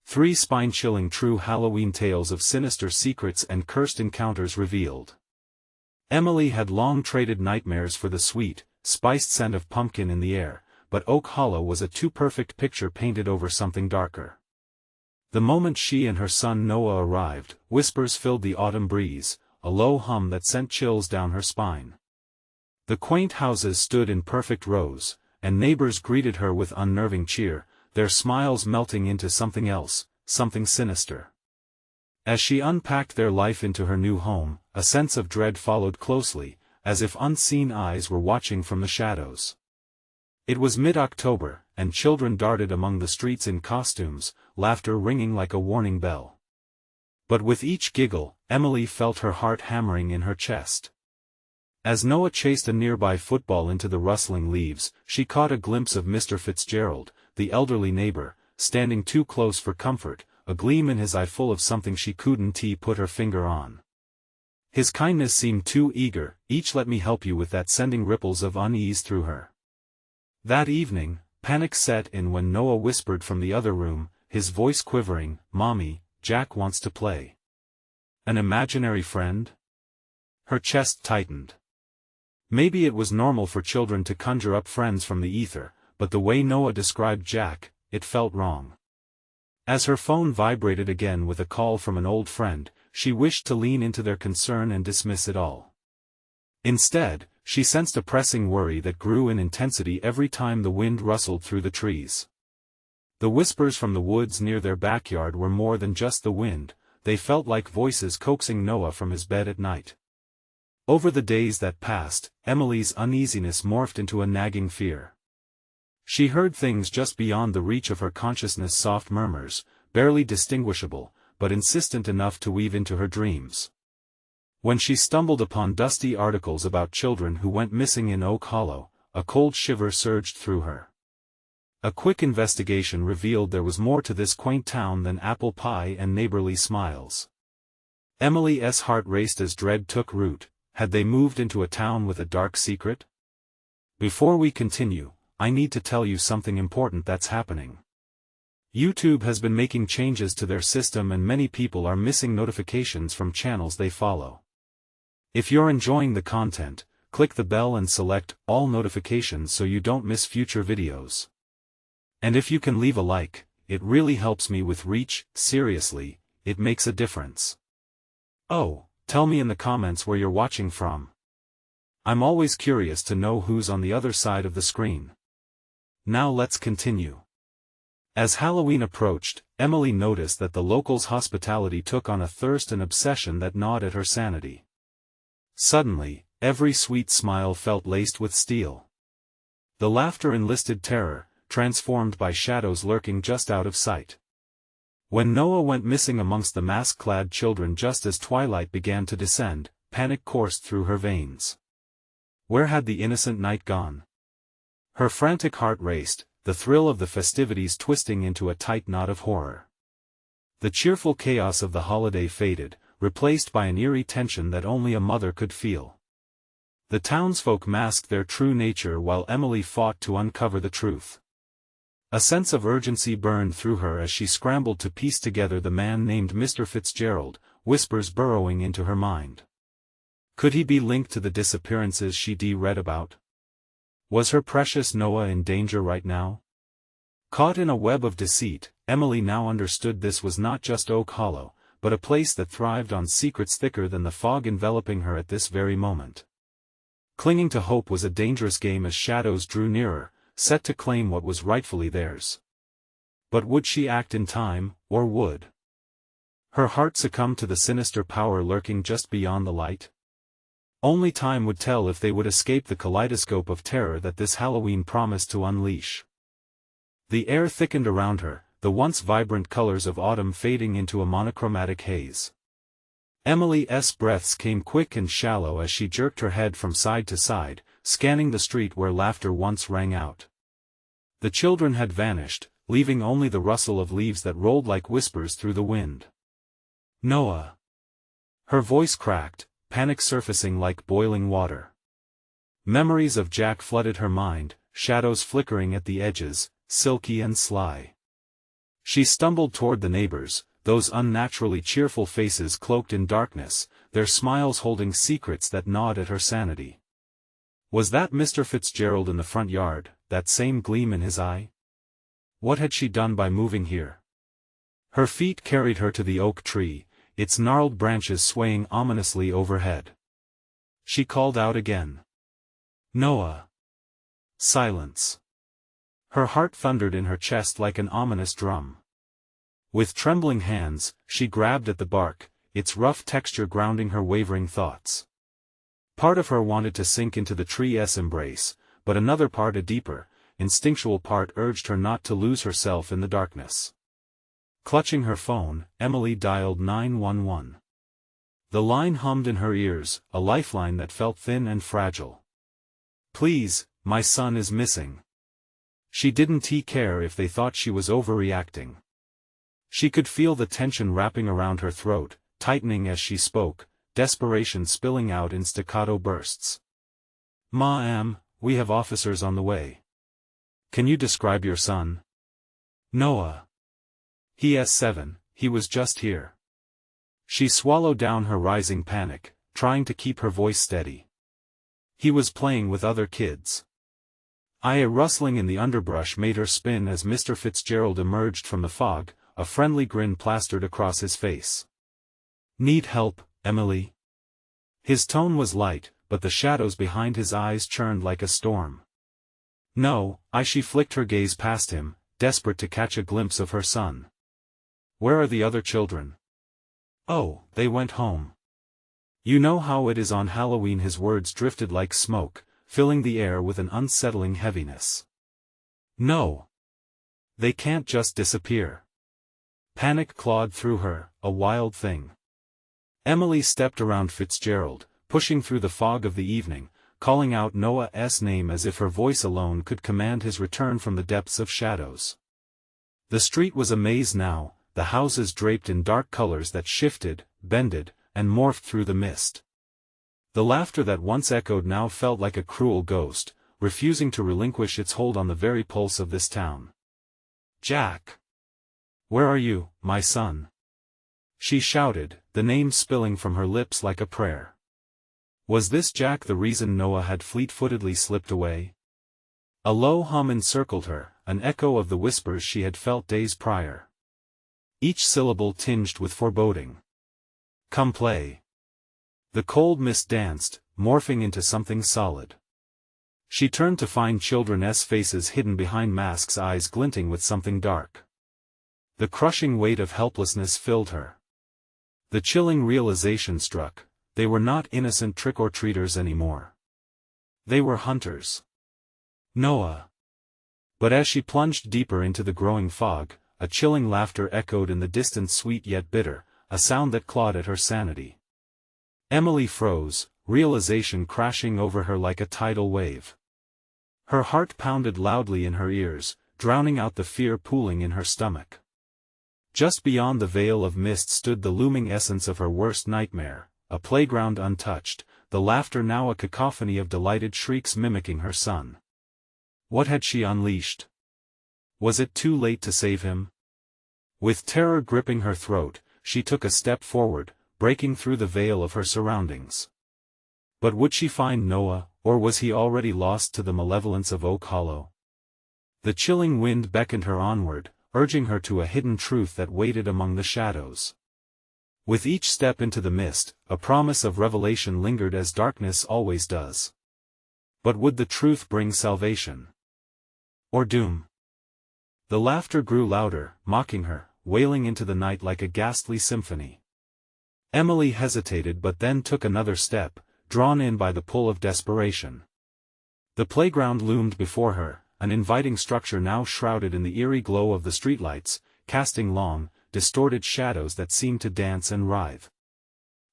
3 spine-chilling true Halloween tales of sinister secrets and cursed encounters revealed. Emily had long traded nightmares for the sweet, spiced scent of pumpkin in the air, but Oak Hollow was a too perfect picture painted over something darker. The moment she and her son Noah arrived, whispers filled the autumn breeze, a low hum that sent chills down her spine. The quaint houses stood in perfect rows, and neighbors greeted her with unnerving cheer, their smiles melting into something else, something sinister. As she unpacked their life into her new home, a sense of dread followed closely, as if unseen eyes were watching from the shadows. It was mid-October, and children darted among the streets in costumes, laughter ringing like a warning bell. But with each giggle, Emily felt her heart hammering in her chest. As Noah chased a nearby football into the rustling leaves, she caught a glimpse of Mr. Fitzgerald, the elderly neighbor, standing too close for comfort, a gleam in his eye full of something she couldn't put her finger on. His kindness seemed too eager, "Each let me help you with that," sending ripples of unease through her. That evening, panic set in when Noah whispered from the other room, his voice quivering, "Mommy, Jack wants to play." An imaginary friend? Her chest tightened. Maybe it was normal for children to conjure up friends from the ether, but the way Noah described Jack, it felt wrong. As her phone vibrated again with a call from an old friend, she wished to lean into their concern and dismiss it all. Instead, she sensed a pressing worry that grew in intensity every time the wind rustled through the trees. The whispers from the woods near their backyard were more than just the wind, they felt like voices coaxing Noah from his bed at night. Over the days that passed, Emily's uneasiness morphed into a nagging fear. She heard things just beyond the reach of her consciousness, soft murmurs, barely distinguishable, but insistent enough to weave into her dreams. When she stumbled upon dusty articles about children who went missing in Oak Hollow, a cold shiver surged through her. A quick investigation revealed there was more to this quaint town than apple pie and neighborly smiles. Emily's heart raced as dread took root. Had they moved into a town with a dark secret? Before we continue, I need to tell you something important that's happening. YouTube has been making changes to their system and many people are missing notifications from channels they follow. If you're enjoying the content, click the bell and select all notifications so you don't miss future videos. And if you can leave a like, it really helps me with reach. Seriously, it makes a difference. Oh, tell me in the comments where you're watching from. I'm always curious to know who's on the other side of the screen. Now let's continue. As Halloween approached, Emily noticed that the locals' hospitality took on a thirst and obsession that gnawed at her sanity. Suddenly, every sweet smile felt laced with steel. The laughter enlisted terror, transformed by shadows lurking just out of sight. When Noah went missing amongst the mask-clad children just as twilight began to descend, panic coursed through her veins. Where had the innocent night gone? Her frantic heart raced, the thrill of the festivities twisting into a tight knot of horror. The cheerful chaos of the holiday faded, replaced by an eerie tension that only a mother could feel. The townsfolk masked their true nature while Emily fought to uncover the truth. A sense of urgency burned through her as she scrambled to piece together the man named Mr. Fitzgerald, whispers burrowing into her mind. Could he be linked to the disappearances she'd read about? Was her precious Noah in danger right now? Caught in a web of deceit, Emily now understood this was not just Oak Hollow, but a place that thrived on secrets thicker than the fog enveloping her at this very moment. Clinging to hope was a dangerous game as shadows drew nearer, set to claim what was rightfully theirs. But would she act in time, or would her heart succumb to the sinister power lurking just beyond the light? Only time would tell if they would escape the kaleidoscope of terror that this Halloween promised to unleash. The air thickened around her, the once vibrant colors of autumn fading into a monochromatic haze. Emily's breaths came quick and shallow as she jerked her head from side to side, scanning the street where laughter once rang out. The children had vanished, leaving only the rustle of leaves that rolled like whispers through the wind. Noah. Her voice cracked, panic surfacing like boiling water. Memories of Jack flooded her mind, shadows flickering at the edges, silky and sly. She stumbled toward the neighbors, those unnaturally cheerful faces cloaked in darkness, their smiles holding secrets that gnawed at her sanity. Was that Mr. Fitzgerald in the front yard, that same gleam in his eye? What had she done by moving here? Her feet carried her to the oak tree, its gnarled branches swaying ominously overhead. She called out again. "Noah!" Silence. Her heart thundered in her chest like an ominous drum. With trembling hands, she grabbed at the bark, its rough texture grounding her wavering thoughts. Part of her wanted to sink into the tree's embrace, but another part, a deeper, instinctual part, urged her not to lose herself in the darkness. Clutching her phone, Emily dialed 911. The line hummed in her ears, a lifeline that felt thin and fragile. "Please, my son is missing." She didn't care if they thought she was overreacting. She could feel the tension wrapping around her throat, tightening as she spoke, desperation spilling out in staccato bursts. "Ma'am, we have officers on the way. Can you describe your son?" "Noah. He's 7, he was just here." She swallowed down her rising panic, trying to keep her voice steady. "He was playing with other kids." A rustling in the underbrush made her spin as Mr. Fitzgerald emerged from the fog, a friendly grin plastered across his face. "Need help, Emily?" His tone was light, but the shadows behind his eyes churned like a storm. "No, She flicked her gaze past him, desperate to catch a glimpse of her son. "Where are the other children?" "Oh, they went home. You know how it is on Halloween." His words drifted like smoke, filling the air with an unsettling heaviness. "No. They can't just disappear." Panic clawed through her, a wild thing. Emily stepped around Fitzgerald, pushing through the fog of the evening, calling out Noah's name as if her voice alone could command his return from the depths of shadows. The street was a maze now, the houses draped in dark colors that shifted, bended, and morphed through the mist. The laughter that once echoed now felt like a cruel ghost, refusing to relinquish its hold on the very pulse of this town. "Jack! Where are you, my son?" She shouted, the name spilling from her lips like a prayer. Was this Jack the reason Noah had fleet-footedly slipped away? A low hum encircled her, an echo of the whispers she had felt days prior. Each syllable tinged with foreboding. "Come play." The cold mist danced, morphing into something solid. She turned to find children's faces hidden behind masks, eyes glinting with something dark. The crushing weight of helplessness filled her. The chilling realization struck, they were not innocent trick-or-treaters anymore. They were hunters. Noah. But as she plunged deeper into the growing fog, a chilling laughter echoed in the distance, sweet yet bitter, a sound that clawed at her sanity. Emily froze, realization crashing over her like a tidal wave. Her heart pounded loudly in her ears, drowning out the fear pooling in her stomach. Just beyond the veil of mist stood the looming essence of her worst nightmare, a playground untouched, the laughter now a cacophony of delighted shrieks mimicking her son. What had she unleashed? Was it too late to save him? With terror gripping her throat, she took a step forward, breaking through the veil of her surroundings. But would she find Noah, or was he already lost to the malevolence of Oak Hollow? The chilling wind beckoned her onward, urging her to a hidden truth that waited among the shadows. With each step into the mist, a promise of revelation lingered, as darkness always does. But would the truth bring salvation? Or doom? The laughter grew louder, mocking her, wailing into the night like a ghastly symphony. Emily hesitated, but then took another step, drawn in by the pull of desperation. The playground loomed before her, an inviting structure now shrouded in the eerie glow of the streetlights, casting long, distorted shadows that seemed to dance and writhe.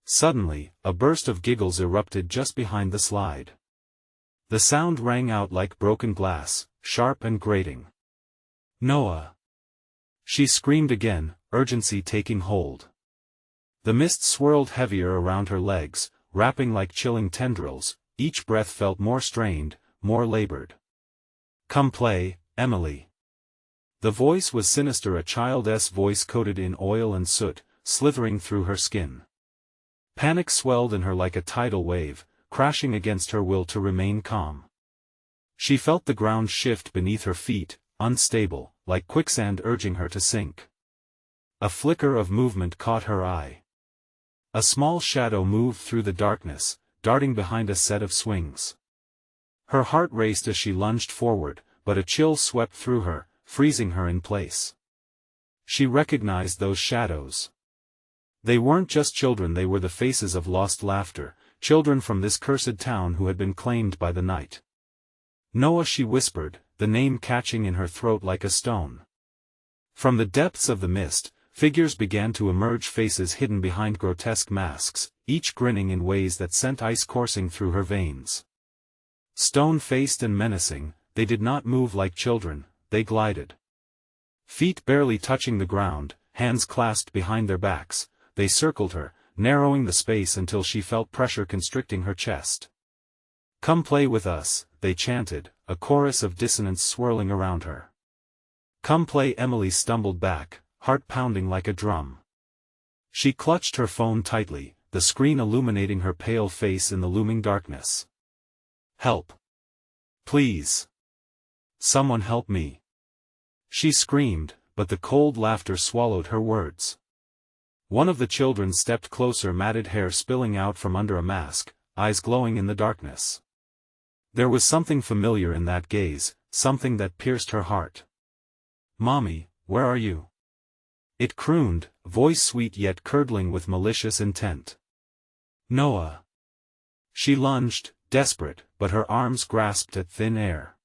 Suddenly, a burst of giggles erupted just behind the slide. The sound rang out like broken glass, sharp and grating. "Noah!" She screamed again, urgency taking hold. The mist swirled heavier around her legs, wrapping like chilling tendrils, each breath felt more strained, more labored. "Come play, Emily." The voice was sinister, a child's voice coated in oil and soot, slithering through her skin. Panic swelled in her like a tidal wave, crashing against her will to remain calm. She felt the ground shift beneath her feet, unstable, like quicksand urging her to sink. A flicker of movement caught her eye. A small shadow moved through the darkness, darting behind a set of swings. Her heart raced as she lunged forward, but a chill swept through her, freezing her in place. She recognized those shadows. They weren't just children, they were the faces of lost laughter, children from this cursed town who had been claimed by the night. Noah, she whispered, the name catching in her throat like a stone. From the depths of the mist, figures began to emerge, faces hidden behind grotesque masks, each grinning in ways that sent ice coursing through her veins. Stone-faced and menacing, they did not move like children, they glided. Feet barely touching the ground, hands clasped behind their backs, they circled her, narrowing the space until she felt pressure constricting her chest. "Come play with us," they chanted, a chorus of dissonance swirling around her. "Come play." Emily stumbled back, heart pounding like a drum. She clutched her phone tightly, the screen illuminating her pale face in the looming darkness. "Help. Please. Someone help me." She screamed, but the cold laughter swallowed her words. One of the children stepped closer, matted hair spilling out from under a mask, eyes glowing in the darkness. There was something familiar in that gaze, something that pierced her heart. "Mommy, where are you?" It crooned, voice sweet yet curdling with malicious intent. "Noah." She lunged, desperate, but her arms grasped at thin air.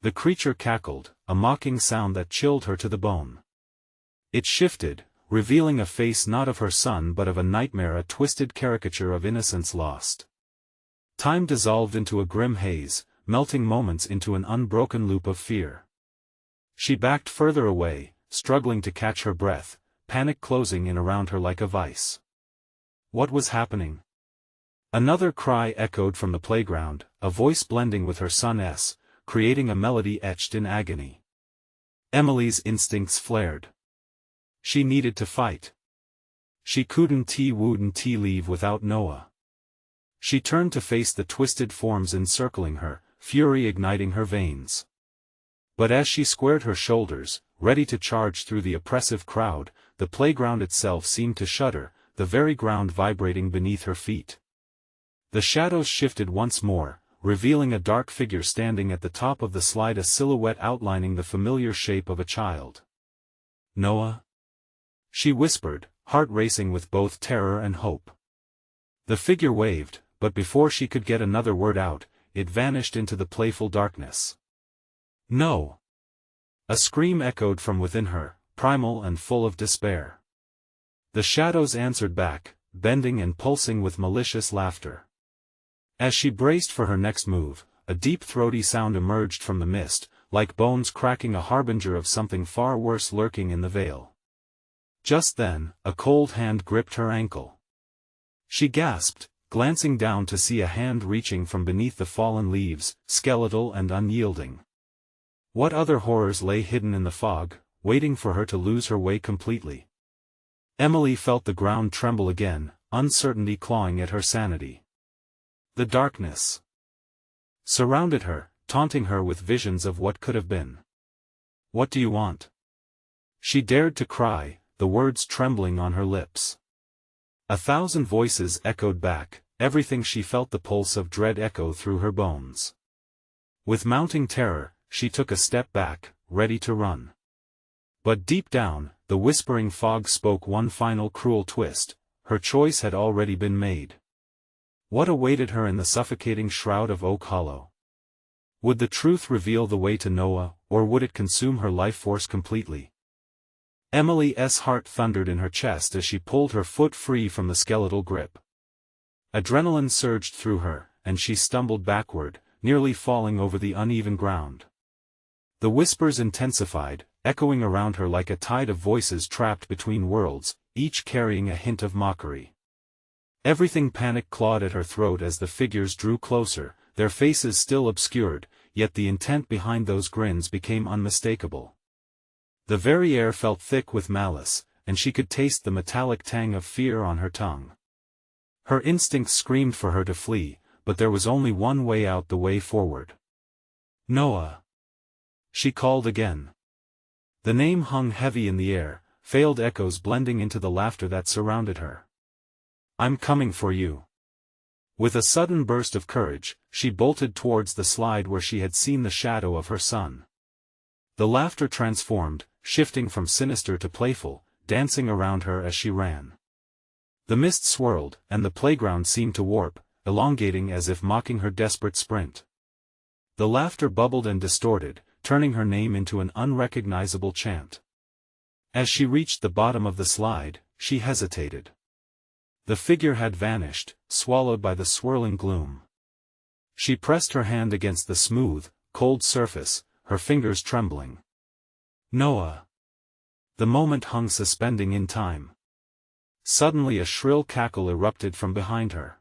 The creature cackled, a mocking sound that chilled her to the bone. It shifted, revealing a face not of her son but of a nightmare, a twisted caricature of innocence lost. Time dissolved into a grim haze, melting moments into an unbroken loop of fear. She backed further away, struggling to catch her breath, panic closing in around her like a vice. What was happening? Another cry echoed from the playground, a voice blending with her son's, creating a melody etched in agony. Emily's instincts flared. She needed to fight. She wouldn't leave without Noah. She turned to face the twisted forms encircling her, fury igniting her veins. But as she squared her shoulders, ready to charge through the oppressive crowd, the playground itself seemed to shudder, the very ground vibrating beneath her feet. The shadows shifted once more, revealing a dark figure standing at the top of the slide, a silhouette outlining the familiar shape of a child. "Noah?" she whispered, heart racing with both terror and hope. The figure waved, but before she could get another word out, it vanished into the playful darkness. "No!" A scream echoed from within her, primal and full of despair. The shadows answered back, bending and pulsing with malicious laughter. As she braced for her next move, a deep throaty sound emerged from the mist, like bones cracking, a harbinger of something far worse lurking in the veil. Just then, a cold hand gripped her ankle. She gasped, glancing down to see a hand reaching from beneath the fallen leaves, skeletal and unyielding. What other horrors lay hidden in the fog, waiting for her to lose her way completely? Emily felt the ground tremble again, uncertainty clawing at her sanity. The darkness surrounded her, taunting her with visions of what could have been. "What do you want?" She dared to cry, the words trembling on her lips. 1,000 voices echoed back, everything she felt, the pulse of dread echo through her bones. With mounting terror, she took a step back, ready to run. But deep down, the whispering fog spoke one final cruel twist: her choice had already been made. What awaited her in the suffocating shroud of Oak Hollow? Would the truth reveal the way to Noah, or would it consume her life force completely? Emily's heart thundered in her chest as she pulled her foot free from the skeletal grip. Adrenaline surged through her, and she stumbled backward, nearly falling over the uneven ground. The whispers intensified, echoing around her like a tide of voices trapped between worlds, each carrying a hint of mockery. Everything panic clawed at her throat as the figures drew closer, their faces still obscured, yet the intent behind those grins became unmistakable. The very air felt thick with malice, and she could taste the metallic tang of fear on her tongue. Her instincts screamed for her to flee, but there was only one way out, the way forward. "Noah!" she called again. The name hung heavy in the air, failed echoes blending into the laughter that surrounded her. "I'm coming for you." With a sudden burst of courage, she bolted towards the slide where she had seen the shadow of her son. The laughter transformed, shifting from sinister to playful, dancing around her as she ran. The mist swirled, and the playground seemed to warp, elongating as if mocking her desperate sprint. The laughter bubbled and distorted, turning her name into an unrecognizable chant. As she reached the bottom of the slide, she hesitated. The figure had vanished, swallowed by the swirling gloom. She pressed her hand against the smooth, cold surface, her fingers trembling. "Noah!" The moment hung suspending in time. Suddenly a shrill cackle erupted from behind her.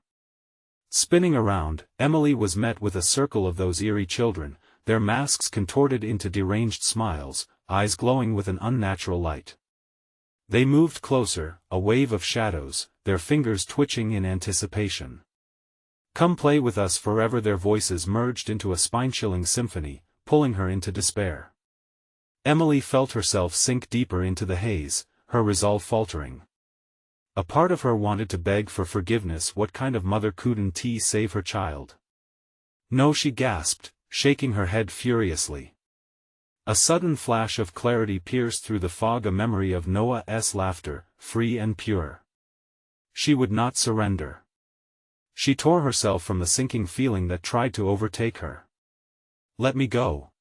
Spinning around, Emily was met with a circle of those eerie children, their masks contorted into deranged smiles, eyes glowing with an unnatural light. They moved closer, a wave of shadows, their fingers twitching in anticipation. "Come play with us forever." Their voices merged into a spine-chilling symphony, pulling her into despair. Emily felt herself sink deeper into the haze, her resolve faltering. A part of her wanted to beg for forgiveness. What kind of mother couldn't save her child? "No," she gasped, shaking her head furiously. A sudden flash of clarity pierced through the fog, a memory of Noah's laughter, free and pure. She would not surrender. She tore herself from the sinking feeling that tried to overtake her. "Let me go.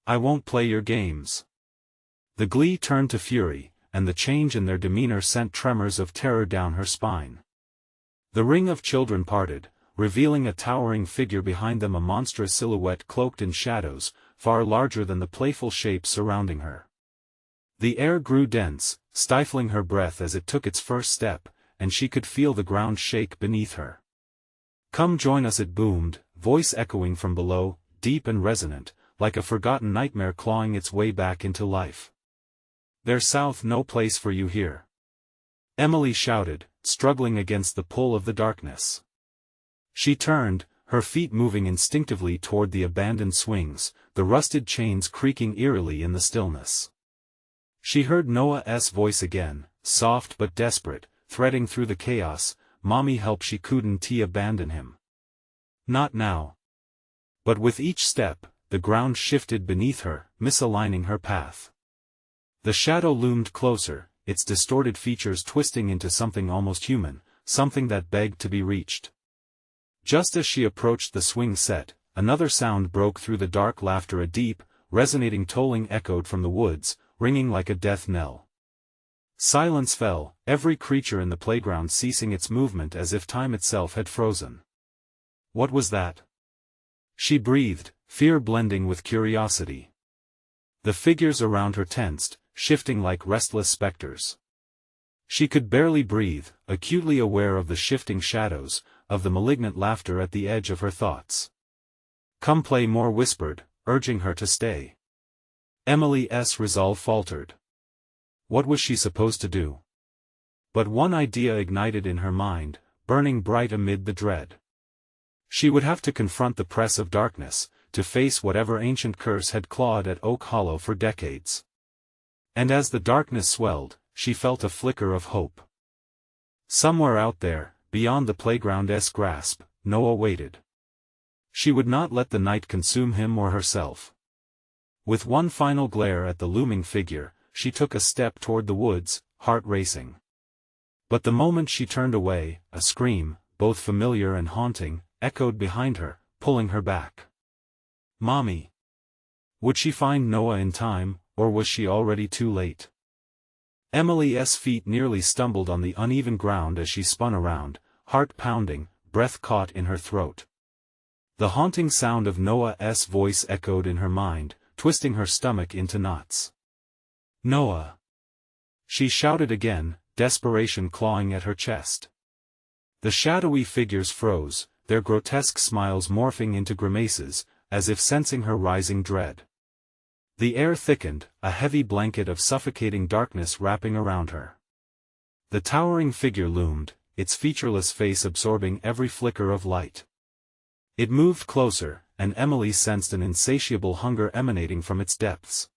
I won't play your games." The glee turned to fury, and the change in their demeanor sent tremors of terror down her spine. The ring of children parted, revealing a towering figure behind them, a monstrous silhouette cloaked in shadows, far larger than the playful shapes surrounding her. The air grew dense, stifling her breath as it took its first step, and she could feel the ground shake beneath her. "Come join us," it boomed, voice echoing from below, deep and resonant, like a forgotten nightmare clawing its way back into life. "There's south no place for you here," Emily shouted, struggling against the pull of the darkness. She turned, her feet moving instinctively toward the abandoned swings, the rusted chains creaking eerily in the stillness. She heard Noah's voice again, soft but desperate, threading through the chaos. "Mommy, help!" She couldn't abandon him. Not now. But with each step, the ground shifted beneath her, misaligning her path. The shadow loomed closer, its distorted features twisting into something almost human, something that begged to be reached. Just as she approached the swing set, another sound broke through the dark laughter. A deep, resonating tolling echoed from the woods, ringing like a death knell. Silence fell, every creature in the playground ceasing its movement as if time itself had frozen. What was that? She breathed, fear blending with curiosity. The figures around her tensed, shifting like restless specters. She could barely breathe, acutely aware of the shifting shadows, of the malignant laughter at the edge of her thoughts. "Come play more," whispered, urging her to stay. Emily's resolve faltered. What was she supposed to do? But one idea ignited in her mind, burning bright amid the dread. She would have to confront the press of darkness, to face whatever ancient curse had clawed at Oak Hollow for decades. And as the darkness swelled, she felt a flicker of hope. Somewhere out there, beyond the playground's grasp, Noah waited. She would not let the night consume him or herself. With one final glare at the looming figure, she took a step toward the woods, heart racing. But the moment she turned away, a scream, both familiar and haunting, echoed behind her, pulling her back. Mommy! Would she find Noah in time, or was she already too late? Emily's feet nearly stumbled on the uneven ground as she spun around, heart pounding, breath caught in her throat. The haunting sound of Noah's voice echoed in her mind, twisting her stomach into knots. "Noah!" She shouted again, desperation clawing at her chest. The shadowy figures froze, their grotesque smiles morphing into grimaces, as if sensing her rising dread. The air thickened, a heavy blanket of suffocating darkness wrapping around her. The towering figure loomed, its featureless face absorbing every flicker of light. It moved closer, and Emily sensed an insatiable hunger emanating from its depths.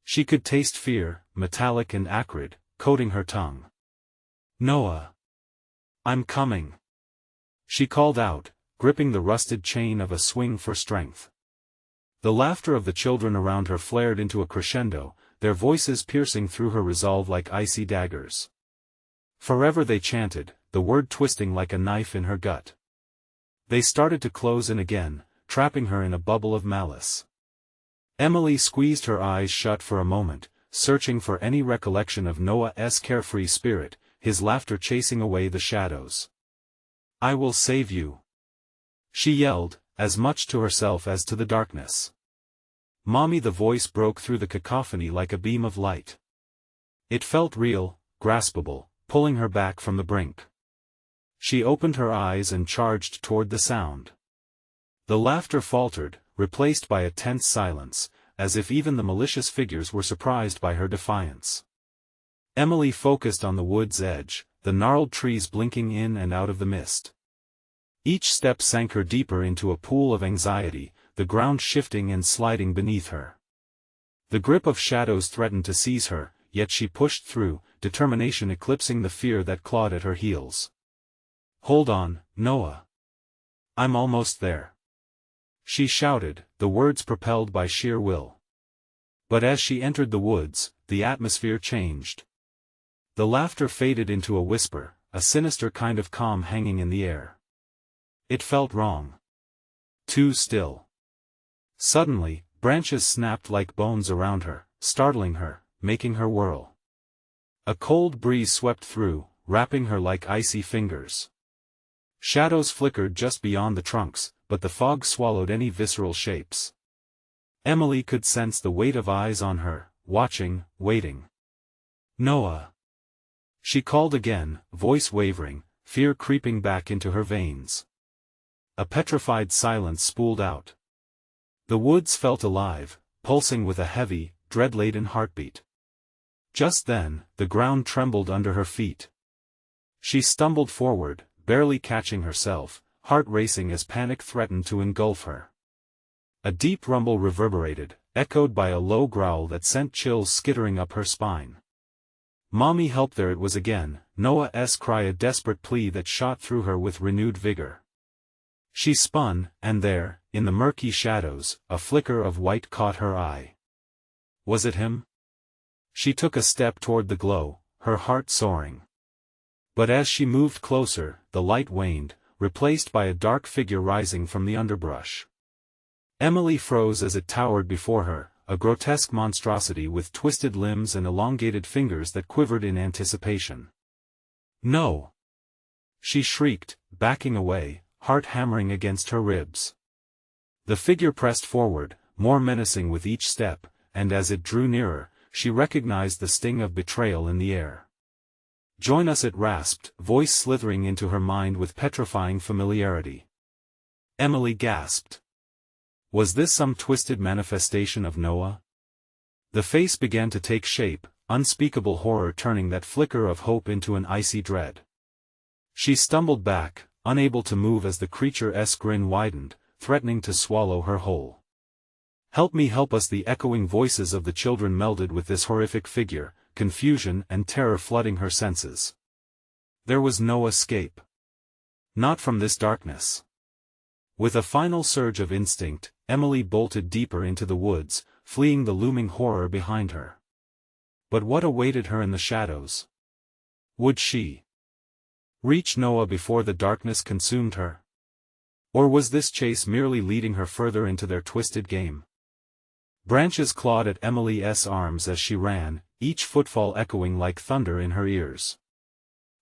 She could taste fear, metallic and acrid, coating her tongue. "Noah! I'm coming!" she called out, gripping the rusted chain of a swing for strength. The laughter of the children around her flared into a crescendo, their voices piercing through her resolve like icy daggers. Forever they chanted, the word twisting like a knife in her gut. They started to close in again, trapping her in a bubble of malice. Emily squeezed her eyes shut for a moment, searching for any recollection of Noah's carefree spirit, his laughter chasing away the shadows. "I will save you!" she yelled, as much to herself as to the darkness. "Mommy!" The voice broke through the cacophony like a beam of light. It felt real, graspable, pulling her back from the brink. She opened her eyes and charged toward the sound. The laughter faltered, replaced by a tense silence, as if even the malicious figures were surprised by her defiance. Emily focused on the wood's edge, the gnarled trees blinking in and out of the mist. Each step sank her deeper into a pool of anxiety, the ground shifting and sliding beneath her. The grip of shadows threatened to seize her, yet she pushed through, determination eclipsing the fear that clawed at her heels. "Hold on, Noah. I'm almost there," she shouted, the words propelled by sheer will. But as she entered the woods, the atmosphere changed. The laughter faded into a whisper, a sinister kind of calm hanging in the air. It felt wrong. Too still. Suddenly, branches snapped like bones around her, startling her, making her whirl. A cold breeze swept through, wrapping her like icy fingers. Shadows flickered just beyond the trunks, but the fog swallowed any visceral shapes. Emily could sense the weight of eyes on her, watching, waiting. "Noah!" she called again, voice wavering, fear creeping back into her veins. A petrified silence spooled out. The woods felt alive, pulsing with a heavy, dread-laden heartbeat. Just then, the ground trembled under her feet. She stumbled forward, barely catching herself, heart racing as panic threatened to engulf her. A deep rumble reverberated, echoed by a low growl that sent chills skittering up her spine. "Mommy, help!" There it was again, Noah's cry, a desperate plea that shot through her with renewed vigor. She spun, and there, in the murky shadows, a flicker of white caught her eye. Was it him? She took a step toward the glow, her heart soaring. But as she moved closer, the light waned, replaced by a dark figure rising from the underbrush. Emily froze as it towered before her, a grotesque monstrosity with twisted limbs and elongated fingers that quivered in anticipation. "No!" she shrieked, backing away, heart hammering against her ribs. The figure pressed forward, more menacing with each step, and as it drew nearer, she recognized the sting of betrayal in the air. "Join us!" it rasped, voice slithering into her mind with petrifying familiarity. Emily gasped. Was this some twisted manifestation of Noah? The face began to take shape, unspeakable horror turning that flicker of hope into an icy dread. She stumbled back, unable to move as the creature's grin widened, threatening to swallow her whole. "Help me, help us!" The echoing voices of the children melded with this horrific figure, confusion and terror flooding her senses. There was no escape. Not from this darkness. With a final surge of instinct, Emily bolted deeper into the woods, fleeing the looming horror behind her. But what awaited her in the shadows? Would she reach Noah before the darkness consumed her? Or was this chase merely leading her further into their twisted game? Branches clawed at Emily's arms as she ran, each footfall echoing like thunder in her ears.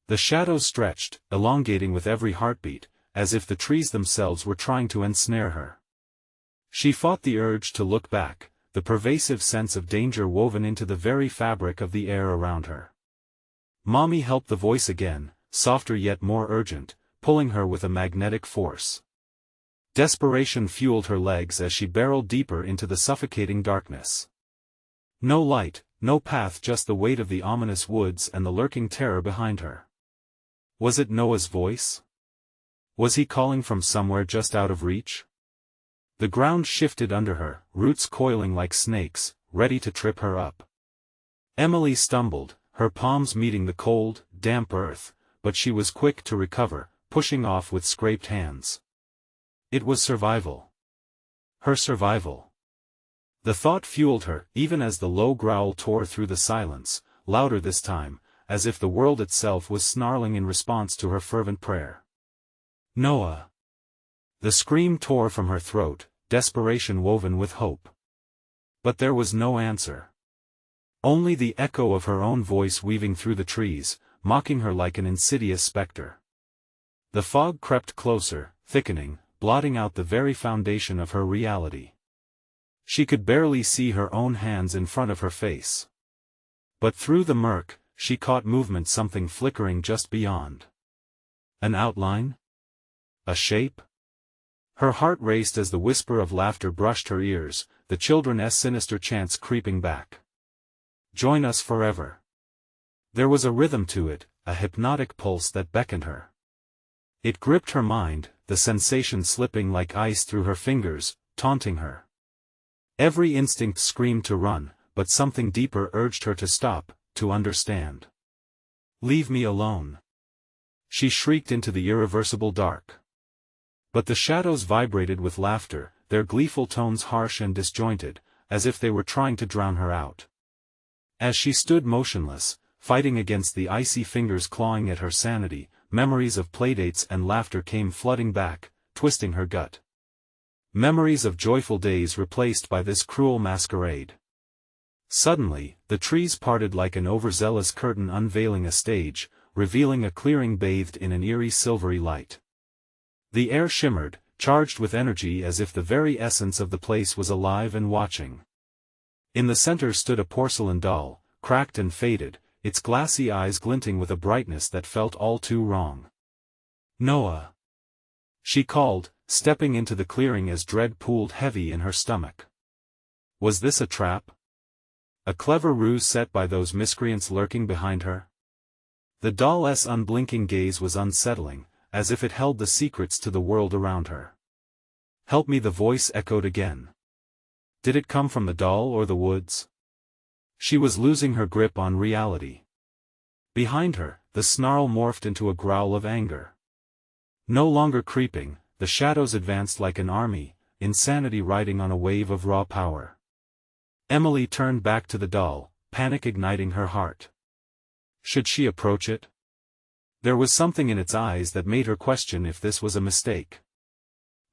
The shadows stretched, elongating with every heartbeat, as if the trees themselves were trying to ensnare her. She fought the urge to look back, the pervasive sense of danger woven into the very fabric of the air around her. "Mommy, help!" the voice again, softer yet more urgent, pulling her with a magnetic force. Desperation fueled her legs as she barreled deeper into the suffocating darkness. No light, no path, just the weight of the ominous woods and the lurking terror behind her. Was it Noah's voice? Was he calling from somewhere just out of reach? The ground shifted under her, roots coiling like snakes, ready to trip her up. Emily stumbled, her palms meeting the cold, damp earth, but she was quick to recover, pushing off with scraped hands. It was survival. Her survival. The thought fueled her, even as the low growl tore through the silence, louder this time, as if the world itself was snarling in response to her fervent prayer. Noah! The scream tore from her throat, desperation woven with hope. But there was no answer. Only the echo of her own voice weaving through the trees, mocking her like an insidious specter. The fog crept closer, thickening, blotting out the very foundation of her reality. She could barely see her own hands in front of her face. But through the murk, she caught movement, something flickering just beyond. An outline? A shape? Her heart raced as the whisper of laughter brushed her ears, the children's sinister chants creeping back. Join us forever. There was a rhythm to it, a hypnotic pulse that beckoned her. It gripped her mind, the sensation slipping like ice through her fingers, taunting her. Every instinct screamed to run, but something deeper urged her to stop, to understand. Leave me alone. She shrieked into the irreversible dark. But the shadows vibrated with laughter, their gleeful tones harsh and disjointed, as if they were trying to drown her out. As she stood motionless, fighting against the icy fingers clawing at her sanity, memories of playdates and laughter came flooding back, twisting her gut. Memories of joyful days replaced by this cruel masquerade. Suddenly, the trees parted like an overzealous curtain unveiling a stage, revealing a clearing bathed in an eerie silvery light. The air shimmered, charged with energy as if the very essence of the place was alive and watching. In the center stood a porcelain doll, cracked and faded, its glassy eyes glinting with a brightness that felt all too wrong. Noah! She called, stepping into the clearing as dread pooled heavy in her stomach. Was this a trap? A clever ruse set by those miscreants lurking behind her? The doll's unblinking gaze was unsettling, as if it held the secrets to the world around her. Help me, the voice echoed again. Did it come from the doll or the woods? She was losing her grip on reality. Behind her, the snarl morphed into a growl of anger. No longer creeping, the shadows advanced like an army, insanity riding on a wave of raw power. Emily turned back to the doll, panic igniting her heart. Should she approach it? There was something in its eyes that made her question if this was a mistake.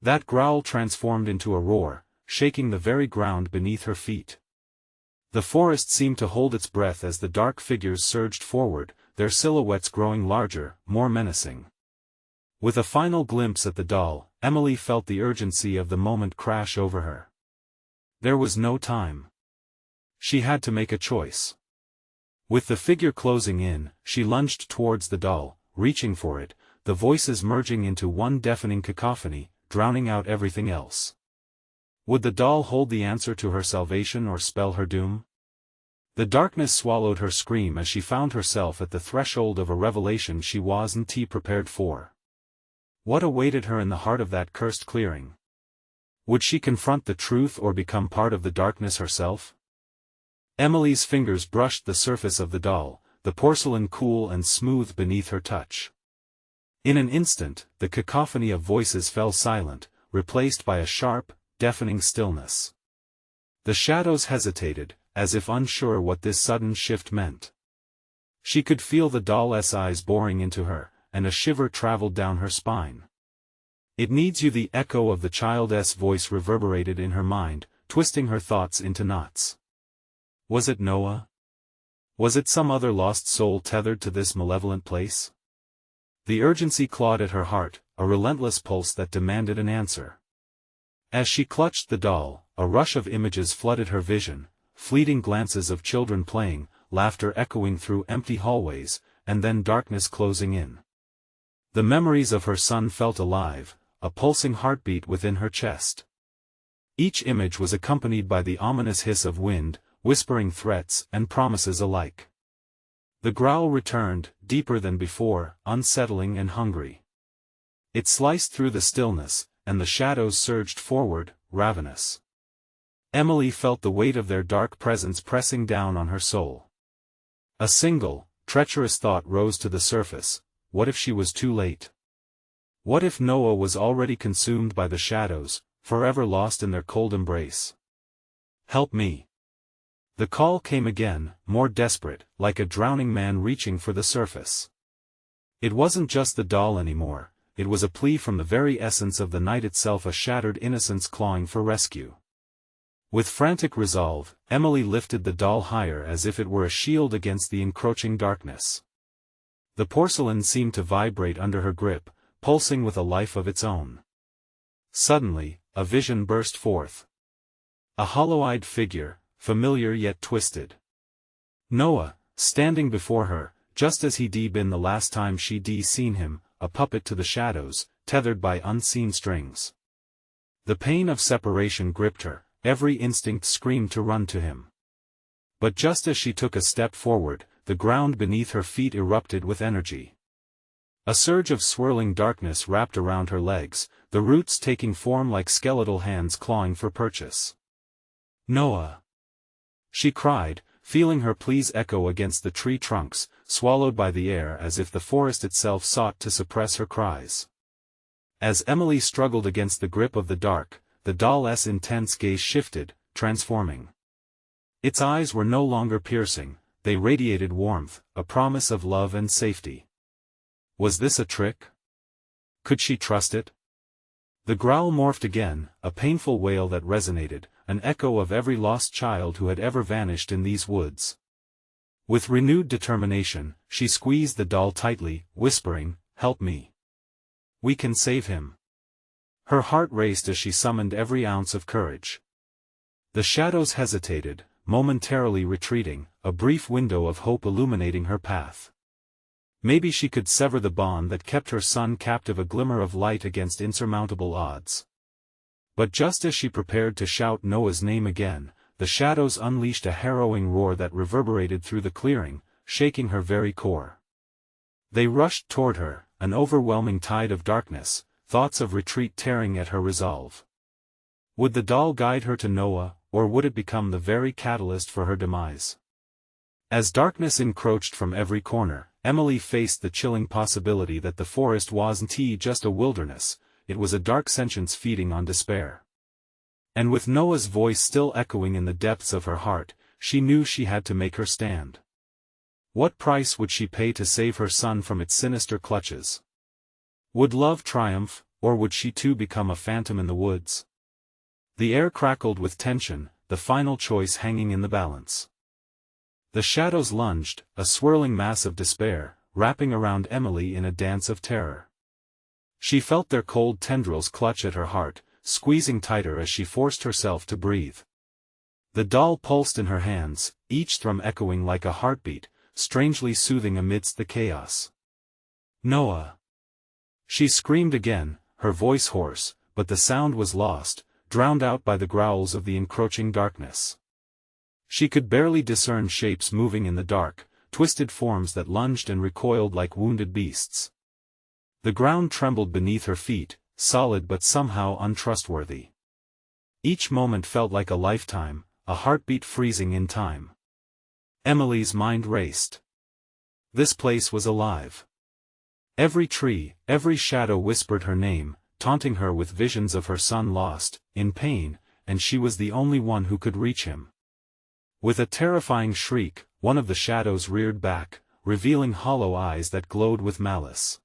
That growl transformed into a roar, shaking the very ground beneath her feet. The forest seemed to hold its breath as the dark figures surged forward, their silhouettes growing larger, more menacing. With a final glimpse at the doll, Emily felt the urgency of the moment crash over her. There was no time. She had to make a choice. With the figure closing in, she lunged towards the doll, reaching for it, the voices merging into one deafening cacophony, drowning out everything else. Would the doll hold the answer to her salvation or spell her doom? The darkness swallowed her scream as she found herself at the threshold of a revelation she wasn't prepared for. What awaited her in the heart of that cursed clearing? Would she confront the truth or become part of the darkness herself? Emily's fingers brushed the surface of the doll, the porcelain cool and smooth beneath her touch. In an instant, the cacophony of voices fell silent, replaced by a sharp, deafening stillness. The shadows hesitated, as if unsure what this sudden shift meant. She could feel the doll's eyes boring into her, and a shiver traveled down her spine. It needs you, the echo of the child's voice reverberated in her mind, twisting her thoughts into knots. Was it Noah? Was it some other lost soul tethered to this malevolent place? The urgency clawed at her heart, a relentless pulse that demanded an answer. As she clutched the doll, a rush of images flooded her vision, fleeting glances of children playing, laughter echoing through empty hallways, and then darkness closing in. The memories of her son felt alive, a pulsing heartbeat within her chest. Each image was accompanied by the ominous hiss of wind, whispering threats and promises alike. The growl returned, deeper than before, unsettling and hungry. It sliced through the stillness, and the shadows surged forward, ravenous. Emily felt the weight of their dark presence pressing down on her soul. A single, treacherous thought rose to the surface: what if she was too late? What if Noah was already consumed by the shadows, forever lost in their cold embrace? "Help me!" The call came again, more desperate, like a drowning man reaching for the surface. It wasn't just the doll anymore, it was a plea from the very essence of the night itself, a shattered innocence clawing for rescue. With frantic resolve, Emily lifted the doll higher as if it were a shield against the encroaching darkness. The porcelain seemed to vibrate under her grip, pulsing with a life of its own. Suddenly, a vision burst forth. A hollow-eyed figure, familiar yet twisted. Noah, standing before her, just as he'd been the last time she'd seen him, a puppet to the shadows, tethered by unseen strings. The pain of separation gripped her, every instinct screamed to run to him. But just as she took a step forward, the ground beneath her feet erupted with energy. A surge of swirling darkness wrapped around her legs, the roots taking form like skeletal hands clawing for purchase. "Noah!" she cried, feeling her pleas echo against the tree trunks, swallowed by the air as if the forest itself sought to suppress her cries. As Emily struggled against the grip of the dark, the doll's intense gaze shifted, transforming. Its eyes were no longer piercing, they radiated warmth, a promise of love and safety. Was this a trick? Could she trust it? The growl morphed again, a painful wail that resonated, an echo of every lost child who had ever vanished in these woods. With renewed determination, she squeezed the doll tightly, whispering, "Help me. We can save him." Her heart raced as she summoned every ounce of courage. The shadows hesitated, momentarily retreating, a brief window of hope illuminating her path. Maybe she could sever the bond that kept her son captive, a glimmer of light against insurmountable odds. But just as she prepared to shout Noah's name again, the shadows unleashed a harrowing roar that reverberated through the clearing, shaking her very core. They rushed toward her, an overwhelming tide of darkness, thoughts of retreat tearing at her resolve. Would the doll guide her to Noah, or would it become the very catalyst for her demise? As darkness encroached from every corner, Emily faced the chilling possibility that the forest wasn't just a wilderness, it was a dark sentience feeding on despair. And with Noah's voice still echoing in the depths of her heart, she knew she had to make her stand. What price would she pay to save her son from its sinister clutches? Would love triumph, or would she too become a phantom in the woods? The air crackled with tension, the final choice hanging in the balance. The shadows lunged, a swirling mass of despair, wrapping around Emily in a dance of terror. She felt their cold tendrils clutch at her heart, squeezing tighter as she forced herself to breathe. The doll pulsed in her hands, each thrum echoing like a heartbeat, strangely soothing amidst the chaos. "Noah!" She screamed again, her voice hoarse, but the sound was lost, drowned out by the growls of the encroaching darkness. She could barely discern shapes moving in the dark, twisted forms that lunged and recoiled like wounded beasts. The ground trembled beneath her feet, solid but somehow untrustworthy. Each moment felt like a lifetime, a heartbeat freezing in time. Emily's mind raced. This place was alive. Every tree, every shadow whispered her name, taunting her with visions of her son lost, in pain, and she was the only one who could reach him. With a terrifying shriek, one of the shadows reared back, revealing hollow eyes that glowed with malice.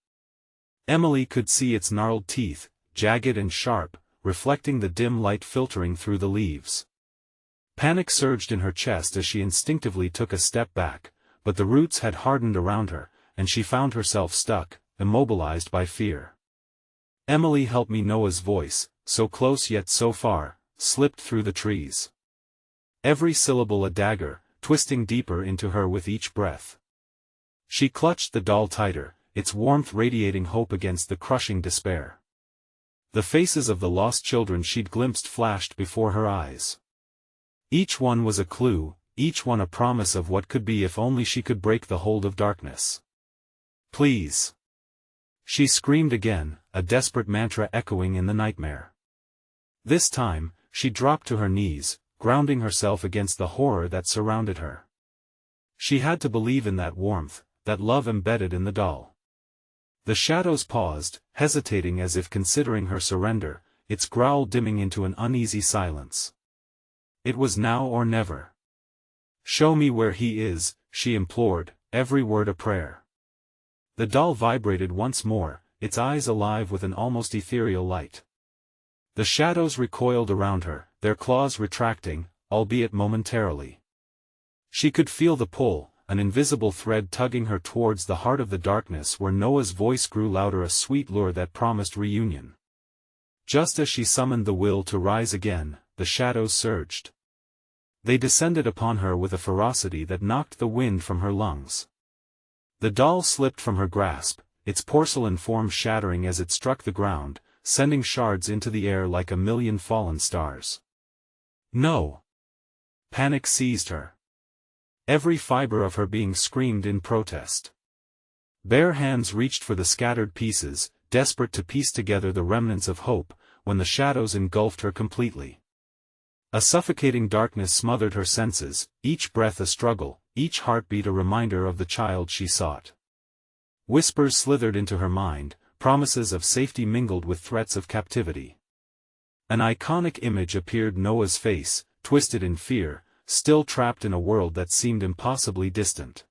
Emily could see its gnarled teeth, jagged and sharp, reflecting the dim light filtering through the leaves. Panic surged in her chest as she instinctively took a step back, but the roots had hardened around her, and she found herself stuck, immobilized by fear. "Emily, help me!" Noah's voice, so close yet so far, slipped through the trees. Every syllable a dagger, twisting deeper into her with each breath. She clutched the doll tighter, its warmth radiating hope against the crushing despair. The faces of the lost children she'd glimpsed flashed before her eyes. Each one was a clue, each one a promise of what could be if only she could break the hold of darkness. "Please!" she screamed again, a desperate mantra echoing in the nightmare. This time, she dropped to her knees, grounding herself against the horror that surrounded her. She had to believe in that warmth, that love embedded in the doll. The shadows paused, hesitating as if considering her surrender, its growl dimming into an uneasy silence. It was now or never. "Show me where he is," she implored, every word a prayer. The doll vibrated once more, its eyes alive with an almost ethereal light. The shadows recoiled around her, their claws retracting, albeit momentarily. She could feel the pull, an invisible thread tugging her towards the heart of the darkness where Noah's voice grew louder, a sweet lure that promised reunion. Just as she summoned the will to rise again, the shadows surged. They descended upon her with a ferocity that knocked the wind from her lungs. The doll slipped from her grasp, its porcelain form shattering as it struck the ground, sending shards into the air like a million fallen stars. "No!" Panic seized her. Every fiber of her being screamed in protest. Bare hands reached for the scattered pieces, desperate to piece together the remnants of hope, when the shadows engulfed her completely. A suffocating darkness smothered her senses, each breath a struggle, each heartbeat a reminder of the child she sought. Whispers slithered into her mind, promises of safety mingled with threats of captivity. An iconic image appeared: Noah's face, twisted in fear, still trapped in a world that seemed impossibly distant.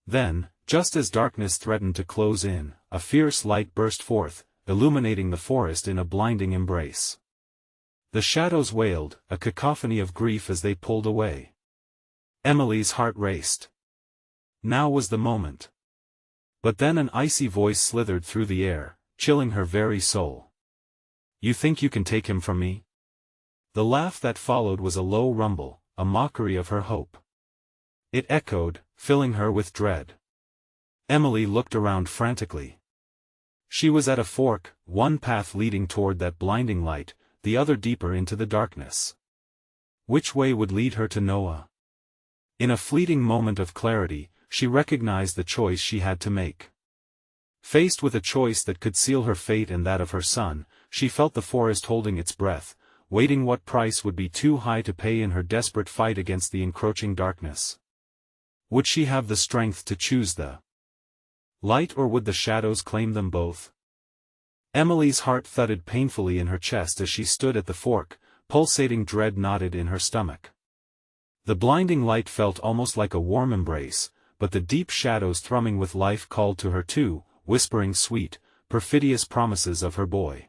Then, just as darkness threatened to close in, a fierce light burst forth, illuminating the forest in a blinding embrace. The shadows wailed, a cacophony of grief as they pulled away. Emily's heart raced. Now was the moment. But then an icy voice slithered through the air, chilling her very soul. "You think you can take him from me?" The laugh that followed was a low rumble, a mockery of her hope. It echoed, filling her with dread. Emily looked around frantically. She was at a fork, one path leading toward that blinding light, the other deeper into the darkness. Which way would lead her to Noah? In a fleeting moment of clarity, she recognized the choice she had to make. Faced with a choice that could seal her fate and that of her son, she felt the forest holding its breath, waiting what price would be too high to pay in her desperate fight against the encroaching darkness. Would she have the strength to choose the light, or would the shadows claim them both? Emily's heart thudded painfully in her chest as she stood at the fork, pulsating dread knotted in her stomach. The blinding light felt almost like a warm embrace, but the deep shadows thrumming with life called to her too, whispering sweet, perfidious promises of her boy.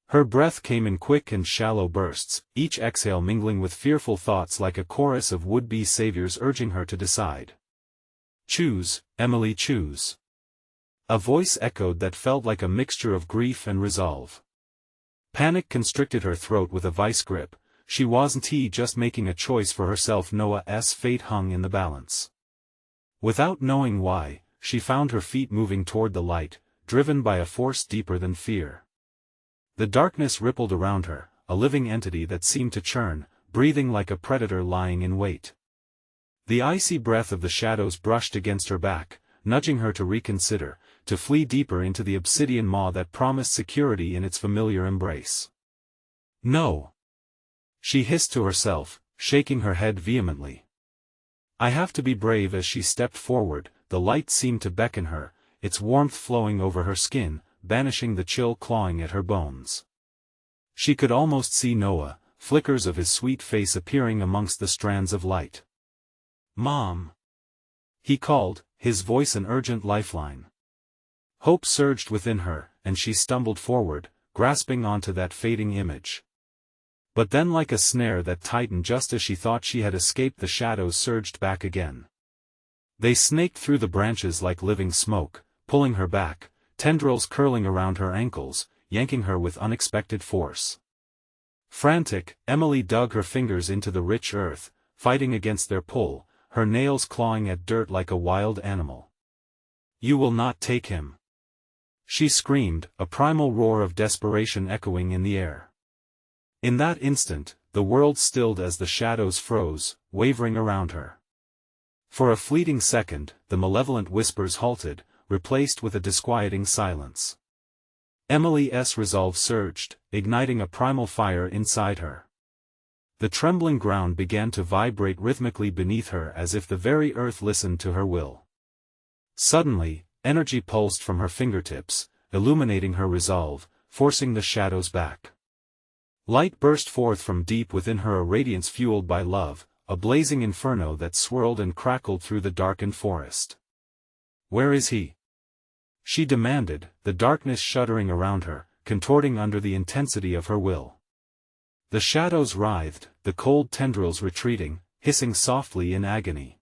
Her breath came in quick and shallow bursts, each exhale mingling with fearful thoughts like a chorus of would-be saviors urging her to decide. "Choose, Emily, choose." A voice echoed that felt like a mixture of grief and resolve. Panic constricted her throat with a vice grip. She wasn't just making a choice for herself. Noah's fate hung in the balance. Without knowing why, she found her feet moving toward the light, driven by a force deeper than fear. The darkness rippled around her, a living entity that seemed to churn, breathing like a predator lying in wait. The icy breath of the shadows brushed against her back, nudging her to reconsider, to flee deeper into the obsidian maw that promised security in its familiar embrace. "No!" she hissed to herself, shaking her head vehemently. "I have to be brave." As she stepped forward, the light seemed to beckon her, its warmth flowing over her skin, banishing the chill clawing at her bones. She could almost see Noah, flickers of his sweet face appearing amongst the strands of light. "Mom!" he called, his voice an urgent lifeline. Hope surged within her, and she stumbled forward, grasping onto that fading image. But then, like a snare that tightened just as she thought she had escaped, the shadows surged back again. They snaked through the branches like living smoke, pulling her back, tendrils curling around her ankles, yanking her with unexpected force. Frantic, Emily dug her fingers into the rich earth, fighting against their pull, her nails clawing at dirt like a wild animal. "You will not take him!" she screamed, a primal roar of desperation echoing in the air. In that instant, the world stilled as the shadows froze, wavering around her. For a fleeting second, the malevolent whispers halted, replaced with a disquieting silence. Emily's resolve surged, igniting a primal fire inside her. The trembling ground began to vibrate rhythmically beneath her as if the very earth listened to her will. Suddenly, energy pulsed from her fingertips, illuminating her resolve, forcing the shadows back. Light burst forth from deep within her, a radiance fueled by love, a blazing inferno that swirled and crackled through the darkened forest. "Where is he?" she demanded, the darkness shuddering around her, contorting under the intensity of her will. The shadows writhed, the cold tendrils retreating, hissing softly in agony.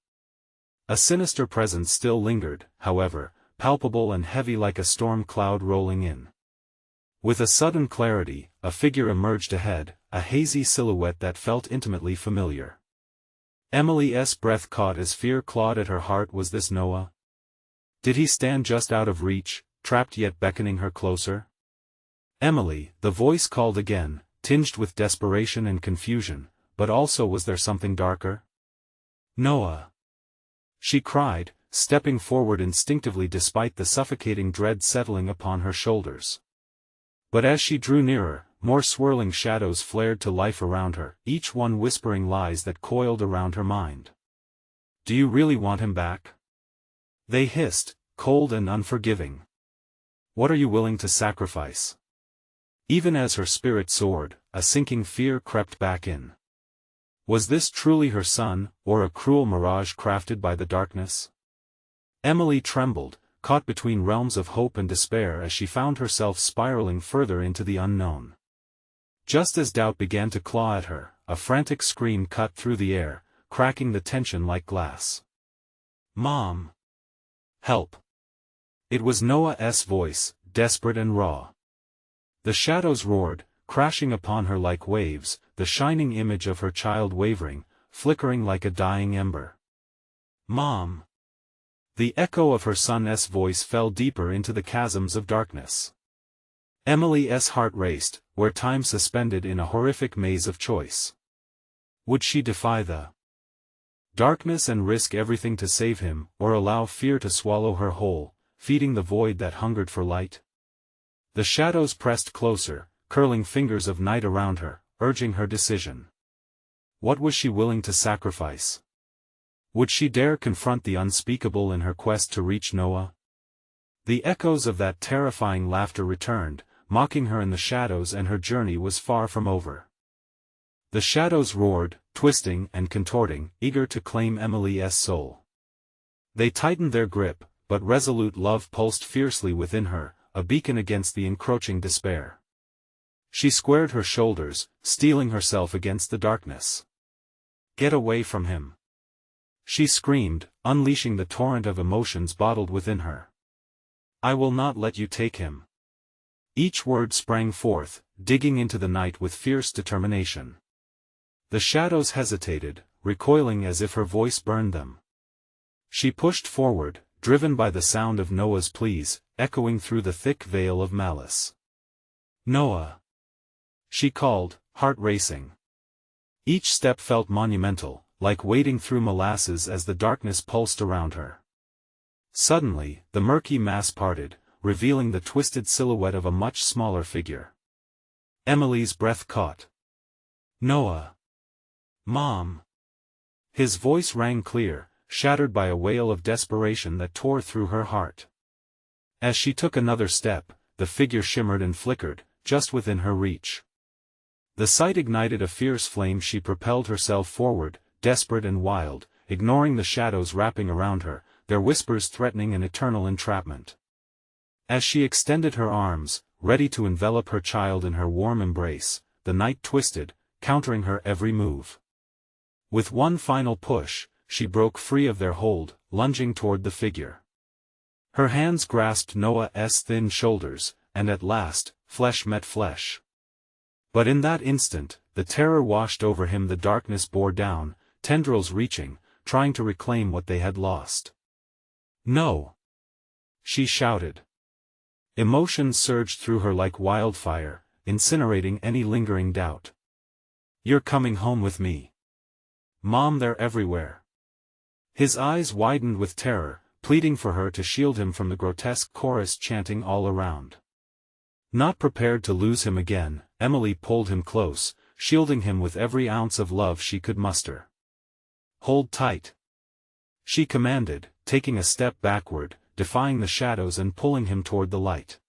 A sinister presence still lingered, however, palpable and heavy like a storm cloud rolling in. With a sudden clarity, a figure emerged ahead, a hazy silhouette that felt intimately familiar. Emily's breath caught as fear clawed at her heart. Was this Noah? Did he stand just out of reach, trapped yet beckoning her closer? "Emily," the voice called again, tinged with desperation and confusion, but also was there something darker? "Noah!" she cried, stepping forward instinctively despite the suffocating dread settling upon her shoulders. But as she drew nearer, more swirling shadows flared to life around her, each one whispering lies that coiled around her mind. "Do you really want him back?" they hissed, cold and unforgiving. "What are you willing to sacrifice?" Even as her spirit soared, a sinking fear crept back in. Was this truly her son, or a cruel mirage crafted by the darkness? Emily trembled, caught between realms of hope and despair as she found herself spiraling further into the unknown. Just as doubt began to claw at her, a frantic scream cut through the air, cracking the tension like glass. "Mom! Help!" It was Noah's voice, desperate and raw. The shadows roared, crashing upon her like waves, the shining image of her child wavering, flickering like a dying ember. "Mom!" The echo of her son's voice fell deeper into the chasms of darkness. Emily's heart raced, where time suspended in a horrific maze of choice. Would she defy the darkness and risk everything to save him, or allow fear to swallow her whole, feeding the void that hungered for light? The shadows pressed closer, curling fingers of night around her, urging her decision. What was she willing to sacrifice? Would she dare confront the unspeakable in her quest to reach Noah? The echoes of that terrifying laughter returned, mocking her in the shadows, and her journey was far from over. The shadows roared, twisting and contorting, eager to claim Emily's soul. They tightened their grip, but resolute love pulsed fiercely within her, a beacon against the encroaching despair. She squared her shoulders, steeling herself against the darkness. "Get away from him!" she screamed, unleashing the torrent of emotions bottled within her. "I will not let you take him." Each word sprang forth, digging into the night with fierce determination. The shadows hesitated, recoiling as if her voice burned them. She pushed forward, driven by the sound of Noah's pleas, echoing through the thick veil of malice. "Noah!" she called, heart racing. Each step felt monumental, like wading through molasses as the darkness pulsed around her. Suddenly, the murky mass parted, revealing the twisted silhouette of a much smaller figure. Emily's breath caught. "Noah! Mom!" His voice rang clear, shattered by a wail of desperation that tore through her heart. As she took another step, the figure shimmered and flickered, just within her reach. The sight ignited a fierce flame. She propelled herself forward, desperate and wild, ignoring the shadows wrapping around her, their whispers threatening an eternal entrapment. As she extended her arms, ready to envelop her child in her warm embrace, the night twisted, countering her every move. With one final push, she broke free of their hold, lunging toward the figure. Her hands grasped Noah's thin shoulders, and at last, flesh met flesh. But in that instant, the terror washed over him. The darkness bore down, tendrils reaching, trying to reclaim what they had lost. "No!" she shouted. Emotion surged through her like wildfire, incinerating any lingering doubt. You're coming home with me. Mom, they're everywhere. His eyes widened with terror, pleading for her to shield him from the grotesque chorus chanting all around. Not prepared to lose him again, Emily pulled him close, shielding him with every ounce of love she could muster. Hold tight, she commanded, taking a step backward, defying the shadows and pulling him toward the light.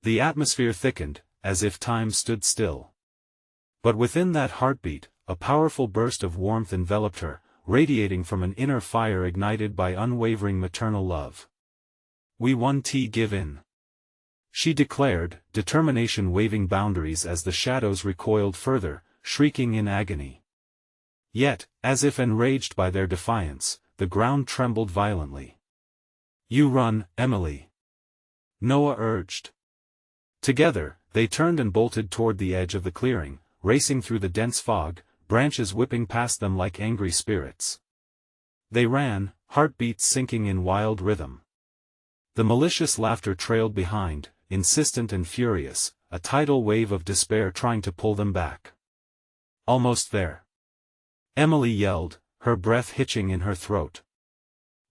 The atmosphere thickened, as if time stood still. But within that heartbeat, a powerful burst of warmth enveloped her, radiating from an inner fire ignited by unwavering maternal love. We won't give in, she declared, determination waving boundaries as the shadows recoiled further, shrieking in agony. Yet, as if enraged by their defiance, the ground trembled violently. You run, Emily, Noah urged. Together, they turned and bolted toward the edge of the clearing, racing through the dense fog, branches whipping past them like angry spirits. They ran, heartbeats sinking in wild rhythm. The malicious laughter trailed behind, insistent and furious, a tidal wave of despair trying to pull them back. Almost there, Emily yelled, her breath hitching in her throat.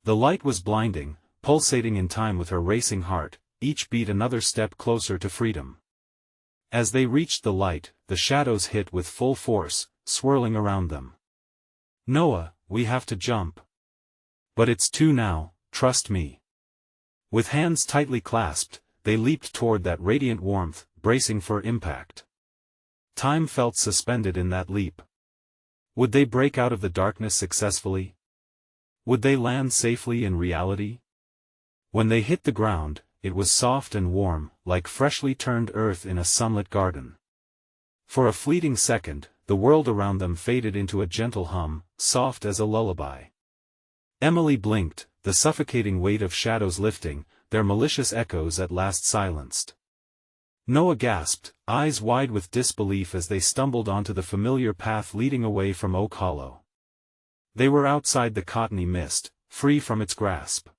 The light was blinding, pulsating in time with her racing heart, each beat another step closer to freedom. As they reached the light, the shadows hit with full force, swirling around them. Noah, we have to jump. But it's too now, trust me. With hands tightly clasped, they leaped toward that radiant warmth, bracing for impact. Time felt suspended in that leap. Would they break out of the darkness successfully? Would they land safely in reality? When they hit the ground, it was soft and warm, like freshly turned earth in a sunlit garden. For a fleeting second, the world around them faded into a gentle hum, soft as a lullaby. Emily blinked, the suffocating weight of shadows lifting, their malicious echoes at last silenced. Noah gasped, eyes wide with disbelief as they stumbled onto the familiar path leading away from Oak Hollow. They were outside the cottony mist, free from its grasp.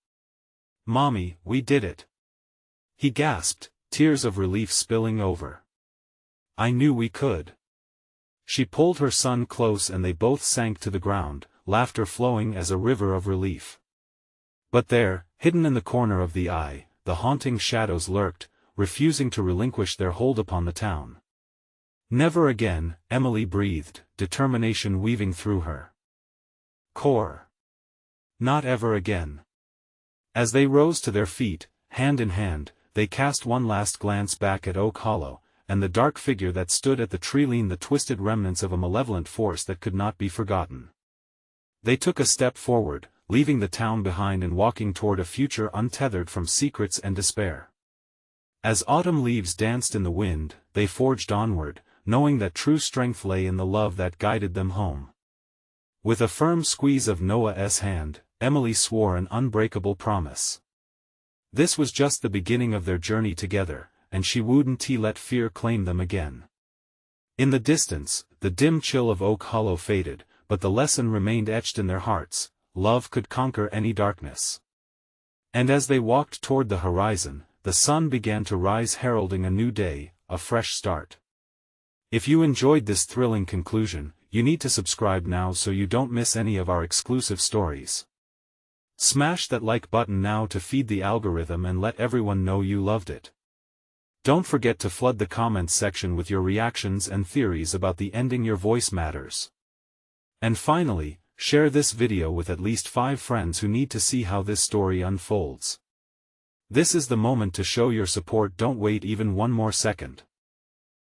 Mommy, we did it, he gasped, tears of relief spilling over. I knew we could. She pulled her son close and they both sank to the ground, laughter flowing as a river of relief. But there, hidden in the corner of the eye, the haunting shadows lurked, refusing to relinquish their hold upon the town. Never again, Emily breathed, determination weaving through her core. Not ever again. As they rose to their feet, hand in hand, they cast one last glance back at Oak Hollow, and the dark figure that stood at the tree leaned the twisted remnants of a malevolent force that could not be forgotten. They took a step forward, leaving the town behind and walking toward a future untethered from secrets and despair. As autumn leaves danced in the wind, they forged onward, knowing that true strength lay in the love that guided them home. With a firm squeeze of Noah's hand, Emily swore an unbreakable promise. This was just the beginning of their journey together, and she wouldn't let fear claim them again. In the distance, the dim chill of Oak Hollow faded, but the lesson remained etched in their hearts: love could conquer any darkness. And as they walked toward the horizon, the sun began to rise, heralding a new day, a fresh start. If you enjoyed this thrilling conclusion, you need to subscribe now so you don't miss any of our exclusive stories. Smash that like button now to feed the algorithm and let everyone know you loved it. Don't forget to flood the comments section with your reactions and theories about the ending. Your voice matters. And finally, share this video with at least 5 friends who need to see how this story unfolds. This is the moment to show your support. Don't wait even one more second.